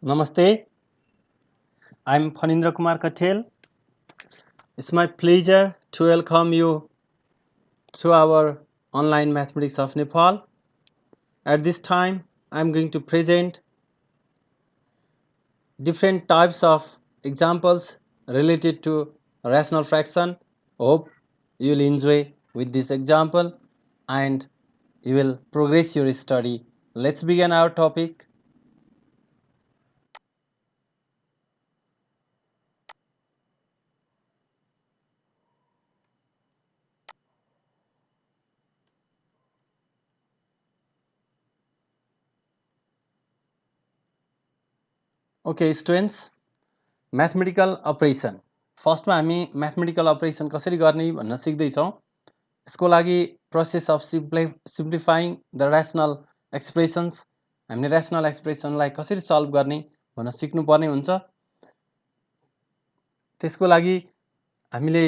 Namaste, I'm Phanindra Kumar Katel. It's my pleasure to welcome you to our online Mathematics of Nepal. At this time, I'm going to present different types of examples related to rational fraction. Hope you will enjoy with this example and you will progress your study. Let's begin our topic. Okay, students, mathematical operation फर्स्टमा हामी mathematical operation कसरी गर्ने भन्न सिक्दैछौँ। यसको लागि process of simplifying the rational expressions हामीले rational एक्सप्रेसनलाई कसरी सल्भ गर्ने भन्न सिक्नुपर्ने हुन्छ। त्यसको लागि हामीले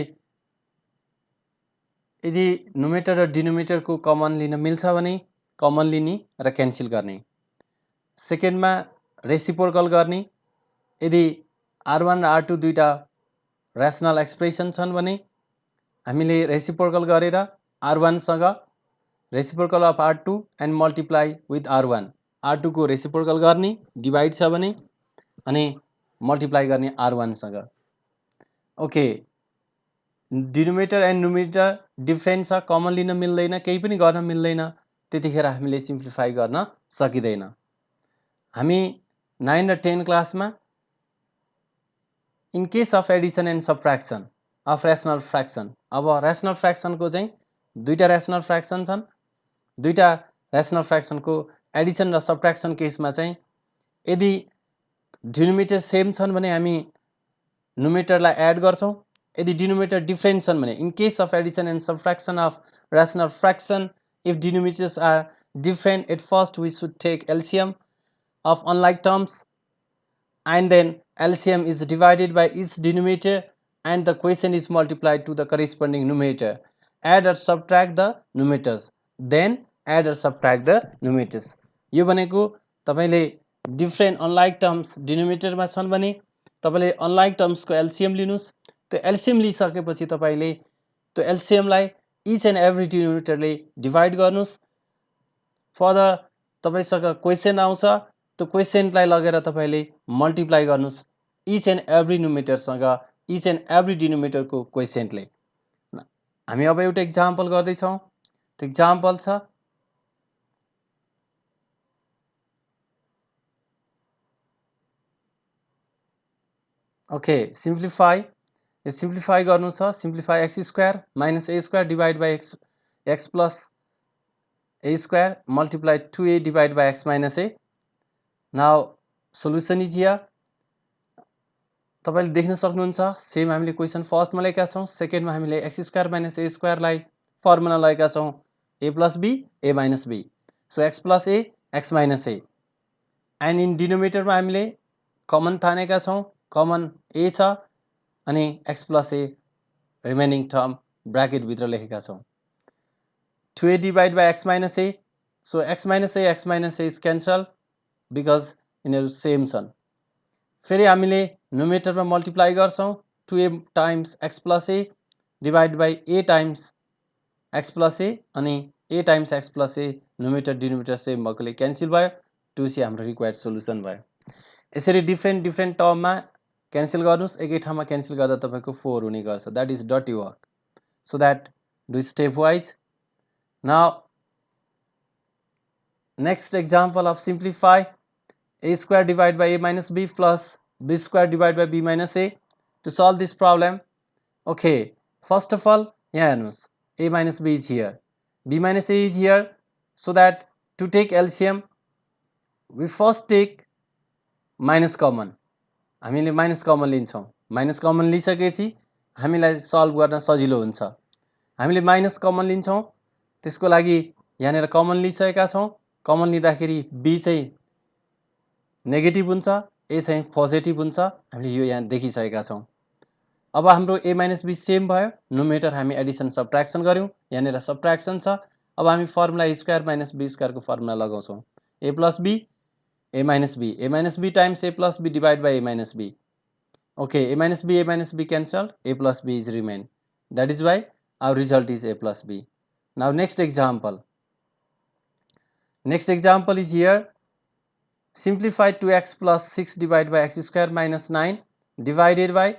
यदि नुमेटर र डिनोमिनेटरको कमन लिन मिल्छ भने कमन लिने र क्यान्सल गर्ने। सेकेन्डमा रेसिप्रोकल गर्ने। यदि R1 र R2 दुईटा ऱ्यासनल एक्सप्रेसन छन् भने हामीले रेसिप्रोकल गरेर R1 सँग reciprocal of R2 and multiply with R1 R2 को रेसिप्रोकल गर्ने डिभाइड छ भने अनि मल्टिप्लाई गर्ने R1 सँग। Okay, denominator and numerator different छ, कमन लिन मिल्दैन, केही पनि गर्न मिल्दैन, त्यतिखेर हामीले सिम्प्लिफाई गर्न सकिँदैन। हामी 9 र 10 क्लासमा in case of addition and subtraction of rational fraction, अब ऱ्यासनल फ्र्याक्सनको चाहिँ दुईटा ऱ्यासनल फ्र्याक्सन छन्, दुईटा ऱ्यासनल फ्र्याक्सनको एडिसन र सबट्र्याक्सन केसमा चाहिँ यदि डिनोमिनेटर सेम छन् भने हामी नुमेरेटरलाई एड गर्छौँ, यदि डिनोमिनेटर डिफ्रेन्ट छन् भने in case of addition and subtraction of rational fraction if denominators are different at first we should take LCM of unlike terms and then LCM is divided by each denominator and the quotient is multiplied to the corresponding numerator. Add or subtract the numerators, then add or subtract the numerators. यो भनेको तपाईले different unlike terms डिनोमिनेटरमा छन् भने तपाईले unlike टर्म्सको LCM लिनुस्। त्यो LCM लिइसकेपछि तपाईले त्यो एलसीएमलाई इच एन्ड एभ्री डिनोमिनेटरले डिभाइड गर्नुस्। फर्दर तपाईसँग क्वेशन आउँछ, त्यो क्वेशनलाई लगेर तपाईले मल्टिप्लाई गर्नुस् इच एन्ड एभ्री नुमेरेटरसँग, इच एन्ड एभ्री डिनोमिनेटरको क्वेशनले। हामी अब एउटा एक्जाम्पल गर्दैछौँ। त्यो एक्जाम्पल छ ओके सिम्प्लिफाई। यो सिम्प्लिफाई गर्नु छ। Simplify x square minus A square divide by x plus a square multiplied 2a divided by x minus a. Now solution is here. तपाईले देख्न सक्नुहुन्छ सेम हामीले क्वेशन फर्स्टमा लेखेका छौं, सेकेन्डमा हामीले x square minus a square लाई फर्मुला लगाएका छौं a plus b a minus b. So x plus a x minus a. And in denominator मा हामीले कमन तानेका छौं, कमन a छ अनि x plus a remaining term bracket भित्र लेखेका छौं। 2a divided by x minus a. So x minus a is cancelled because यिनीहरु same छन्। फेरि हामीले नुमेरेटरमा मल्टिप्लाई गर्छौं 2a times x plus a divided by a times x plus a अनि a times x plus a numerator denominator same भएकोले cancel भयो। 2c हाम्रो required solution भयो। यसरी डिफ्रेन्ट टर्ममा क्यान्सल गर्नुस्, एकै ठाउँमा क्यान्सल गर्दा तपाईको 4 हुने गर्छ। That is dirty work. So that do step wise. Now next example of simplify a square divided by a minus b plus b square divided by b minus a. To solve this problem, okay, first of all here a minus b is here, b minus a is here. So that to take LCM we first take minus common. हामीले minus common लिन्छौं। Minus common लिइसकेपछि हामीलाई solve गर्न सजिलो हुन्छ। हामीले minus common लिन्छौं, त्यसको लागि यहाँनेर common लिइसकेका छौं। कमन लिँदाखेरि b चाहिँ नेगेटिभ हुन्छ, a चाहिँ पोजिटिभ हुन्छ। हामीले यो यहाँ देखिसकेका छौं। अब हाम्रो a minus b सेम भयो। नुमेरेटर हामी एडिसन सबट्र्याक्सन गर्यौं, यहाँनेर सबट्र्याक्सन छ। अब हामी formula a square minus b square को formula लगाउँछौं। a plus b a minus b times a plus b divided by a minus b. Okay, a minus b cancelled, a plus b is remain. That is why our result is a plus b. Now next example. Next example is here. Simplify 2x plus 6 divided by x square minus 9 divided by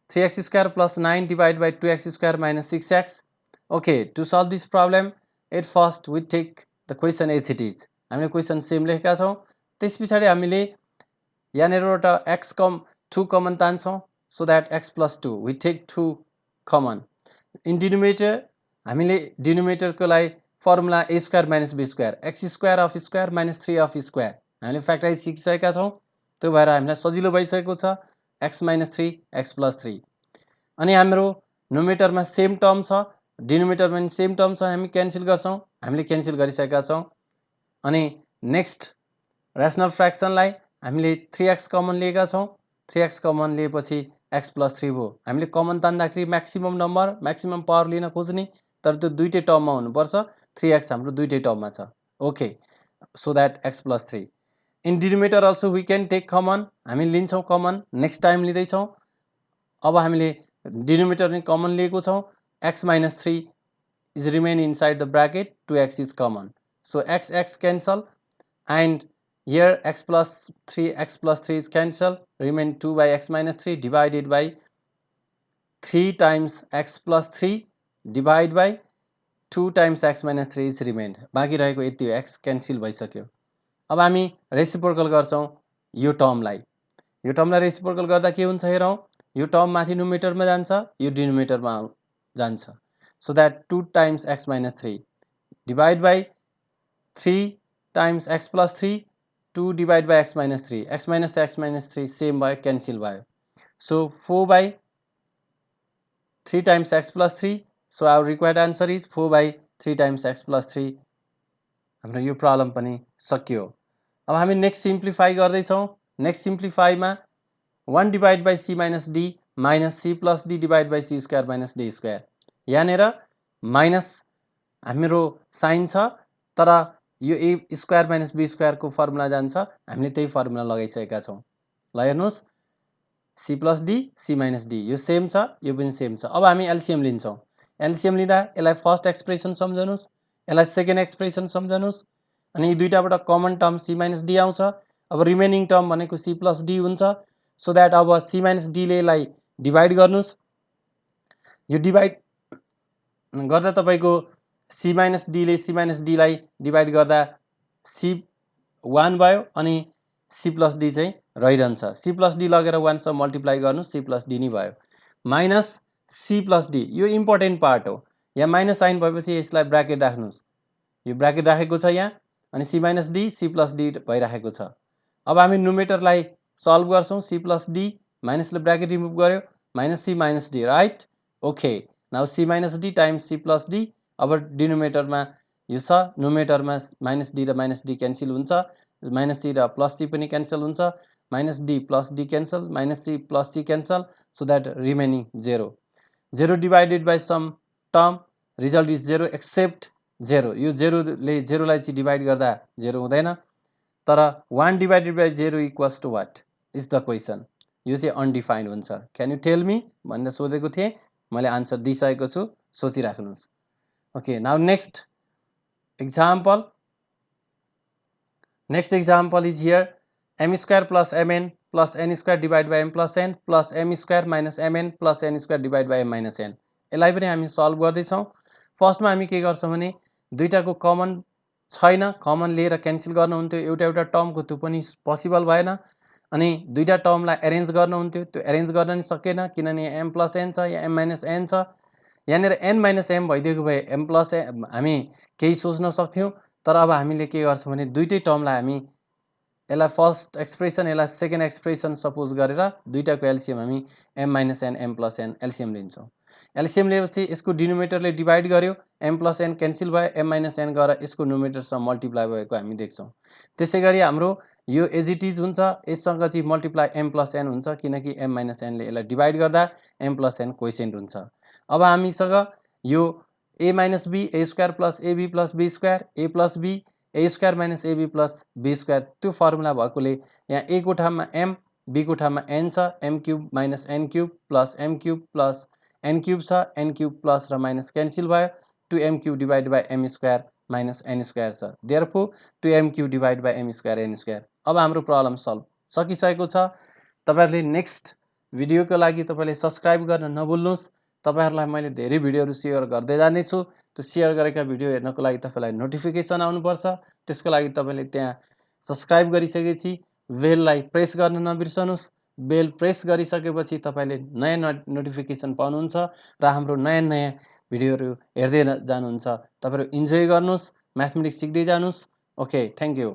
3x square plus 9 divided by 2x square minus 6x. Okay, to solve this problem, at first we take the question as it is. हामीले question same लेखेका छौं. त्यस पछाडी हामीले यहाँनेर एउटा x 2 common तान्छौं. So that x plus 2 we take 2 common. In denominator हामीले denominator को लागि formula a square minus b square, x square of square minus 3 of square हामीले फ्याक्टराइज सिकिसकेका छौं. त्यो भएर हामीलाई सजिलो भइसकेको छ. x minus 3 x plus 3. अनि हाम्रो न्युमेरेटरमा सेम टर्म छ, डिनोमिनेटरमा पनि सेम टर्म छ. हामी क्यान्सल गर्छौं. हामीले क्यान्सल गरिसकेका छौं. अनि नेक्स्ट रेशनल फ्र्याक्सनलाई हामीले 3x कमन लिएका छौं. 3x कमन लिएपछि x plus 3 भयो. हामीले कमन तान्दाखेरि म्याक्सिमम नम्बर, म्याक्सिमम पावर लिन खोज्ने, तर त्यो दुईटै टर्ममा हुनुपर्छ. 3x हाम्रो दुईटै टर्ममा छ. Okay, so that x plus 3. In denominator also we can take common. हामी लिन्छौं कमन, नेक्स्ट टाइम लिँदै छौं. अब हामीले डिनोमिनेटर पनि कमन लिएको छौं. x minus 3 is remain inside the bracket, 2x is common. So x cancel, and here x plus 3 is cancel, remain 2 by x minus 3 divided by 3 times x plus 3 divided by 2 times x minus 3 is remained. बाँकी रहेको यति हो, x cancel भइसक्यो. अब हामी reciprocal गर्छौं यो टर्मलाई. यो टर्मलाई रेसिप्रोकल गर्दा के हुन्छ हेरौं. यो टर्म माथि न्युमेरेटरमा जान्छ, यो डिनोमिनेटरमा जान्छ. So that 2 times x minus 3 divided by 3 times x plus 3, 2 divided by x minus 3. x minus 3 same भयो, cancel भयो. So 4 by 3 times x plus 3. So our required answer is 4 by 3 times x plus 3. हाम्रो यो problem पनि सकियो. अब हामी next simplify गर्दै छौं. नेक्स्ट सिम्प्लिफाईमा 1 divided by c minus d minus c plus d divided by c square minus d square. यहाँनेर माइनस हाम्रो साइन छ, तर यो a square minus b square को फर्मुला जान्छ. हामीले त्यही फर्मुला लगाइसकेका छौं. ल हेर्नुस्, c plus d c minus d यो सेम छ, यो पनि सेम छ. अब हामी एलसीएम लिन्छौं. एलसीएम लिँदा यसलाई फर्स्ट एक्सप्रेसन सम्झनुस्, यसलाई सेकेन्ड एक्सप्रेसन सम्झनुस्, अनि यी दुईटाबाट common term c minus d आउँछ. अब रिमेनिङ टर्म भनेको c plus d हुन्छ. सो दैट अब c minus d ले यसलाई डिवाइड गर्नुस्. यो डिवाइड गर्दा तपाईको c minus d ले c minus d लाई डिवाइड गर्दा c 1 भयो, अनि c plus d चाहिँ रहिरहन्छ. c plus d लगेर 1 सँग मल्टिप्लाई गर्नु, c plus d नै भयो. माइनस c plus d यो इम्पोर्टेन्ट पार्ट हो. यहाँ माइनस साइन भएपछि यसलाई ब्र्याकेट राख्नुस्. यो ब्र्याकेट राखेको छ यहाँ, अनि c minus d c plus d भइराखेको छ. अब हामी न्युमेरेटरलाई सल्भ गर्छौं. c plus d माइनसले ब्र्याकेट रिमुभ गर्यो, minus c minus d, right. Okay, now c minus d times c plus d. अब डिनोमिनेटरमा यो छ, न्युमेरेटरमा माइनस d र माइनस d क्यान्सल हुन्छ, माइनस c र प्लस c पनि क्यान्सल हुन्छ, minus d plus d cancel, minus c plus c cancel. So that remaining 0. 0 divided by some term, result is 0 accept 0. यो 0 ले 0 लाई चाहिँ डिवाइड गर्दा 0 हुँदैन, तर 1 divided by 0 equals to what is the question. यो चाहिँ अनडिफाइन्ड हुन्छ. क्यान यु टेल मी भनेर सोधेको थिए, मैले आन्सर दिइसकेको छु, सोचिराख्नुस्. Okay, now next example. Next example is here. M square plus mn plus n square divided by m plus n plus m square minus mn plus n square divided by m minus n. यसलाई पनि हामी solve गर्दै छौं. फर्स्टमा हामी के गर्छौं भने दुईटाको कमन छैन, कमन लिएर क्यान्सल गर्न हुन्थ्यो. एउटा एउटा टर्मको त्यो पनि पोसिबल भएन, अनि दुईटा टर्मलाई अरेन्ज गर्न हुन्थ्यो. त्यो अरेन्ज गर्न नि सकेन, किनभने m plus n छ या m minus n छ. यहाँनेर n minus m भइदिएको भए m plus n हामी केही सोच्न सक्थ्यौं, तर अब हामीले के गर्छौं भने दुईटै टर्मलाई हामी यसलाई फर्स्ट एक्सप्रेसन, यसलाई सेकेन्ड एक्सप्रेसन सपोज गरेर दुईटाको एलसीएम हामी m minus n m plus n LCM लिन्छौं. एलसीएम लिएपछि यसको डिनोमिनेटरले डिवाइड गर्यो, m plus n क्यान्सल भयो, m minus n गएर यसको न्युमेरेटरसँग मल्टिप्लाई भएको हामी देख्छौं. त्यसैगरी हाम्रो यो एज इट इज हुन्छ, यससँग चाहिँ मल्टिप्लाई m plus n हुन्छ, किनकि m minus n ले यसलाई डिवाइड गर्दा m plus n क्वोशिएन्ट हुन्छ. अब हामीसँग यो a minus b a square plus ab plus b square, a plus b A square minus AB plus B square त्यो फर्मुला भएकोले यहाँ ए को ठाउँमा एम बी को ठाउँमा एन छ m cube minus n cube plus m cube plus n cube छ n cube plus र माइनस क्यान्सिल भयो 2m cube divide by m square minus n square छ therefore 2m cube divide by m square n square. अब हाम्रो problem solve सकिसकेको छ। तपाईहरुले next भिडियोको लागि तपाईले सब्स्क्राइब गर्न नभुल्नुहोस्। तपाईहरुलाई मैले धेरै भिडियोहरु शेयर गर्दै जानेछु। त्यो शेयर गरेका भिडियो हेर्नको लागि तपाईलाई नोटिफिकेसन आउनुपर्छ। त्यसको लागि तपाईले त्यहाँ सब्स्क्राइब गरिसकेपछि बेललाई प्रेस गर्न नबिर्सनुहोस्। बेल प्रेस गरिसकेपछि तपाईले नयाँ नोटिफिकेसन पाउनुहुन्छ र हाम्रो नयाँ भिडियोहरु हेर्दै जानुहुन्छ। तपाईहरु इन्जोय गर्नुहोस्, म्याथमेटिक्स सिक्दै जानुहोस्। Okay, thank you.